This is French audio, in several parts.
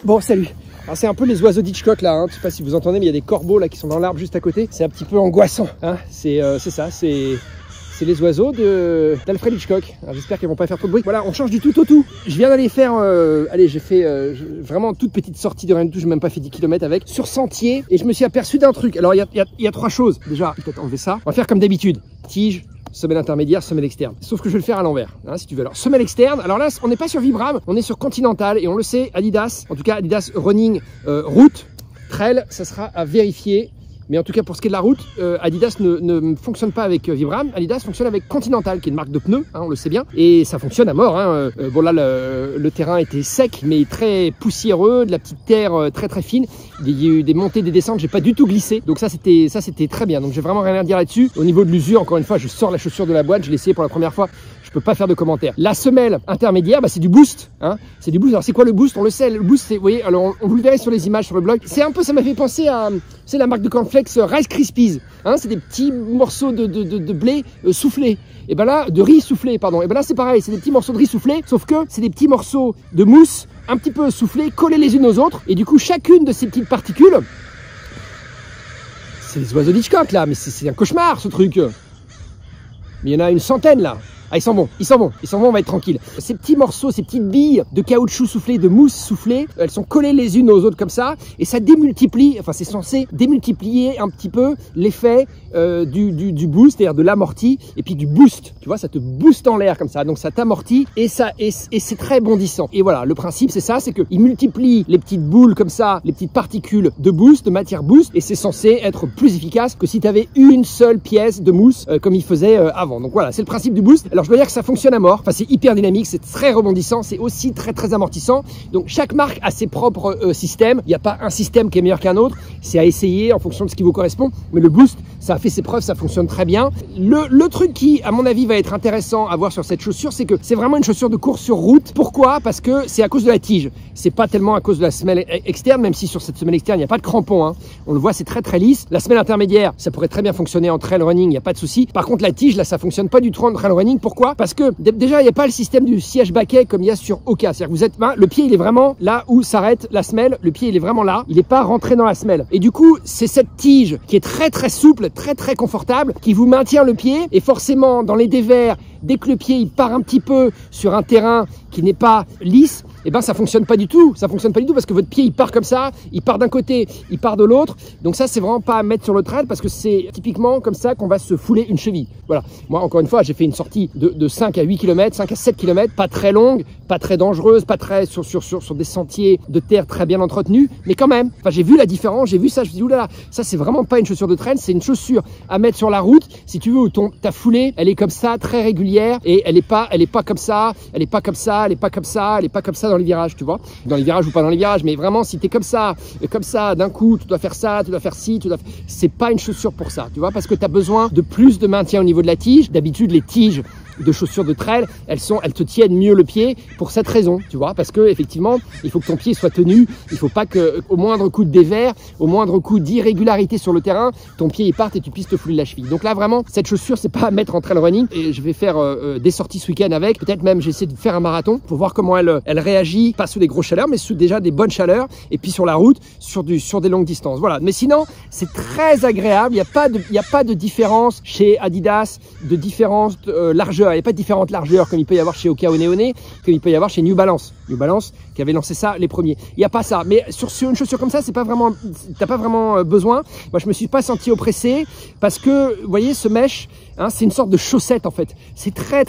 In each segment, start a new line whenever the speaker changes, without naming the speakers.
Bon, salut. Alors c'est un peu les oiseaux d'Hitchcock là, hein. Je sais pas si vous entendez, mais il y a des corbeaux là qui sont dans l'arbre juste à côté. C'est un petit peu angoissant, hein. C'est ça, c'est les oiseaux d'Alfred Hitchcock. J'espère qu'ils vont pas faire trop de bruit. Voilà, on change du tout au tout. Je viens d'aller faire, allez, j'ai fait vraiment toute petite sortie de rien du tout, j'ai même pas fait 10 km avec, sur sentier, et je me suis aperçu d'un truc. Alors il y a trois choses. Déjà, peut-être enlever ça. On va faire comme d'habitude. Tige, semelle intermédiaire, semelle externe. Sauf que je vais le faire à l'envers, hein, si tu veux. Alors, semelle externe, alors là, on n'est pas sur Vibram, on est sur Continental, et on le sait, Adidas, en tout cas Adidas Running Route, Trail, ça sera à vérifier. Mais en tout cas, pour ce qui est de la route, Adidas ne fonctionne pas avec Vibram. Adidas fonctionne avec Continental, qui est une marque de pneus, hein, on le sait bien. Et ça fonctionne à mort. Hein. Bon là, le terrain était sec, mais très poussiéreux, de la petite terre très très fine. Il y a eu des montées, des descentes, j'ai pas du tout glissé. Donc ça, c'était très bien. Donc j'ai vraiment rien à dire là-dessus. Au niveau de l'usure, encore une fois, je sors la chaussure de la boîte. Je l'ai essayé pour la première fois. Je peux pas faire de commentaires. La semelle intermédiaire, bah, c'est du boost. Hein. C'est du boost. Alors c'est quoi le boost? On le sait. Le boost, c'est, vous voyez, alors on vous le verrez sur les images sur le blog. C'est un peu, ça m'a fait penser à, c'est la marque de cornflakes Rice Krispies. Hein, c'est des petits morceaux de blé soufflé. Et ben là, de riz soufflé, pardon. Et ben là, c'est pareil. C'est des petits morceaux de riz soufflé, sauf que c'est des petits morceaux de mousse un petit peu soufflés, collés les unes aux autres. Et du coup, chacune de ces petites particules, c'est les oiseaux d'Hitchcock là. Mais c'est un cauchemar ce truc. Mais il y en a une centaine là. Ah, ils sont bons, on va être tranquille. Ces petits morceaux, ces petites billes de caoutchouc soufflé, de mousse soufflée, elles sont collées les unes aux autres comme ça, et ça démultiplie, enfin c'est censé démultiplier un petit peu l'effet du boost, c'est-à-dire de l'amorti, et puis du boost, tu vois, ça te booste en l'air comme ça, donc ça t'amortit, et c'est très bondissant. Et voilà, le principe c'est ça, c'est qu'il multiplie les petites boules comme ça, les petites particules de boost, de matière boost, et c'est censé être plus efficace que si tu avais une seule pièce de mousse, comme il faisait avant. Donc voilà, c'est le principe du boost. Alors je dois dire que ça fonctionne à mort, enfin c'est hyper dynamique, c'est très rebondissant, c'est aussi très amortissant. Donc chaque marque a ses propres systèmes, il n'y a pas un système qui est meilleur qu'un autre, c'est à essayer en fonction de ce qui vous correspond, mais le boost, ça a fait ses preuves, ça fonctionne très bien. Le truc qui, à mon avis, va être intéressant à voir sur cette chaussure, c'est que c'est vraiment une chaussure de course sur route. Pourquoi? Parce que c'est à cause de la tige, c'est pas tellement à cause de la semelle externe, même si sur cette semelle externe, il n'y a pas de crampon, hein. On le voit, c'est très lisse. La semelle intermédiaire, ça pourrait très bien fonctionner en trail running, il n'y a pas de souci. Par contre, la tige, là, ça fonctionne pas du tout en trail running. Pourquoi? Parce que déjà, il n'y a pas le système du siège baquet comme il y a sur Oka. C'est-à-dire que vous êtes, le pied, il est vraiment là où s'arrête la semelle. Le pied, il est vraiment là. Il n'est pas rentré dans la semelle. Et du coup, c'est cette tige qui est très souple, très confortable, qui vous maintient le pied. Et forcément, dans les dévers, dès que le pied il part un petit peu sur un terrain qui n'est pas lisse, et ben ça fonctionne pas du tout. Ça fonctionne pas du tout parce que votre pied il part comme ça, il part d'un côté, il part de l'autre. Donc ça c'est vraiment pas à mettre sur le trail parce que c'est typiquement comme ça qu'on va se fouler une cheville. Voilà. Moi encore une fois j'ai fait une sortie de 5 à 8 km, 5 à 7 km, pas très longue, pas très dangereuse, pas très sur des sentiers de terre très bien entretenus, mais quand même. Enfin j'ai vu la différence, j'ai vu ça, je me dis oulala, ça c'est vraiment pas une chaussure de trail, c'est une chaussure à mettre sur la route. Si tu veux où ta foulée elle est comme ça, très régulière et elle est pas comme ça, elle est pas comme ça, elle est pas comme ça, elle est pas comme ça dans les virages, tu vois, dans les virages ou pas dans les virages, mais vraiment si t'es comme ça d'un coup, tu dois faire ça, tu dois faire ci, c'est pas une chaussure pour ça, tu vois, parce que tu as besoin de plus de maintien au niveau de la tige. D'habitude les tiges de chaussures de trail, elles te tiennent mieux le pied pour cette raison, tu vois, parce que effectivement, il faut que ton pied soit tenu, il faut pas que au moindre coup de dévers, au moindre coup d'irrégularité sur le terrain, ton pied il parte et tu puisses te fouler la cheville. Donc là vraiment, cette chaussure c'est pas à mettre en trail running et je vais faire des sorties ce week-end avec, peut-être même j'essaie de faire un marathon pour voir comment elle réagit, pas sous des grosses chaleurs, mais sous déjà des bonnes chaleurs et puis sur la route, sur des longues distances. Voilà, mais sinon, c'est très agréable, il y a pas de différence chez Adidas, de différence largeur. Il n'y a pas de différentes largeurs comme il peut y avoir chez Oka ou Neone, comme il peut y avoir chez New Balance. New Balance qui avait lancé ça les premiers. Il n'y a pas ça. Mais sur une chaussure comme ça, t'as pas vraiment besoin. Moi, je me suis pas senti oppressé parce que, vous voyez, ce mesh, hein, c'est une sorte de chaussette en fait. C'est très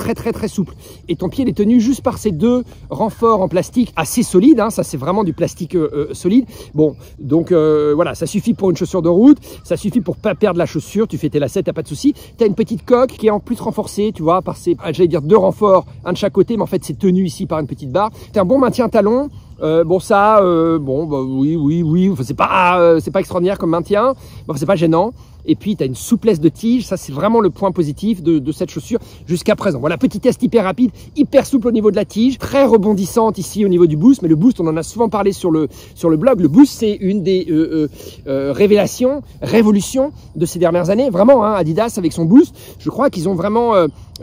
souple. Et ton pied il est tenu juste par ces deux renforts en plastique assez solides. Hein, ça, c'est vraiment du plastique solide. Bon, donc voilà, ça suffit pour une chaussure de route. Ça suffit pour pas perdre la chaussure. Tu fais tes lacets, t'as pas de souci. T'as une petite coque qui est en plus renforcée, tu vois, par ces, j'allais dire deux renforts, un de chaque côté, mais en fait c'est tenu ici par une petite barre. T'as un bon maintien talon. Bon ça, bon bah oui, enfin, c'est pas extraordinaire comme maintien, bon, c'est pas gênant. Et puis tu as une souplesse de tige, ça c'est vraiment le point positif de cette chaussure jusqu'à présent. Voilà, petit test hyper rapide, hyper souple au niveau de la tige, très rebondissante ici au niveau du boost, mais le boost on en a souvent parlé sur le blog, le boost c'est une des révolutions de ces dernières années, vraiment hein, Adidas avec son boost, je crois qu'ils ont vraiment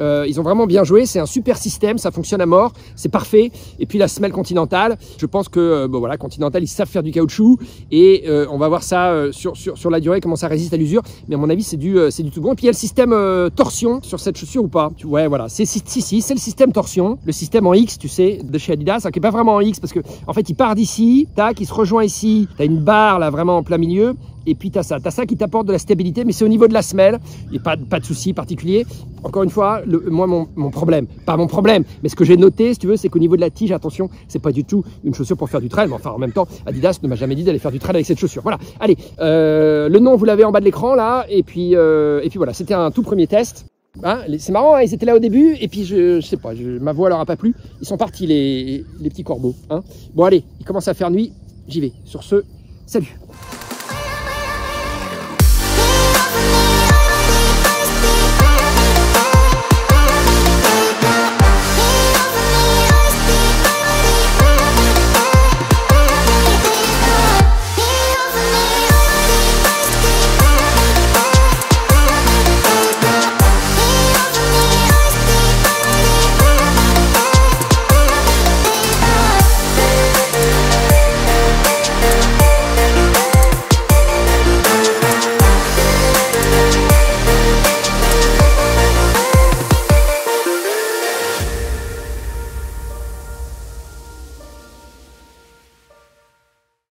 Ils ont vraiment bien joué, c'est un super système, ça fonctionne à mort, c'est parfait. Et puis la semelle Continental, je pense que bon, voilà, Continental, ils savent faire du caoutchouc et on va voir ça sur la durée, comment ça résiste à l'usure. Mais à mon avis, c'est du tout bon. Et puis il y a le système torsion sur cette chaussure ou pas? Ouais, voilà, c'est le système torsion, le système en X, tu sais, de chez Adidas, hein, qui n'est pas vraiment en X parce que en fait, il part d'ici, tac, il se rejoint ici, tu as une barre là vraiment en plein milieu. Et puis tu as ça qui t'apporte de la stabilité, mais c'est au niveau de la semelle, il n'y a pas de souci particulier. Encore une fois, moi mon problème, pas mon problème, mais ce que j'ai noté, si tu veux, c'est qu'au niveau de la tige, attention, c'est pas du tout une chaussure pour faire du trail, mais enfin en même temps, Adidas ne m'a jamais dit d'aller faire du trail avec cette chaussure. Voilà, allez, le nom vous l'avez en bas de l'écran là, et puis voilà, c'était un tout premier test. Hein, c'est marrant, hein, ils étaient là au début, et puis je sais pas, ma voix leur a pas plu, ils sont partis les petits corbeaux. Hein. Bon allez, il commence à faire nuit, j'y vais. Sur ce, salut.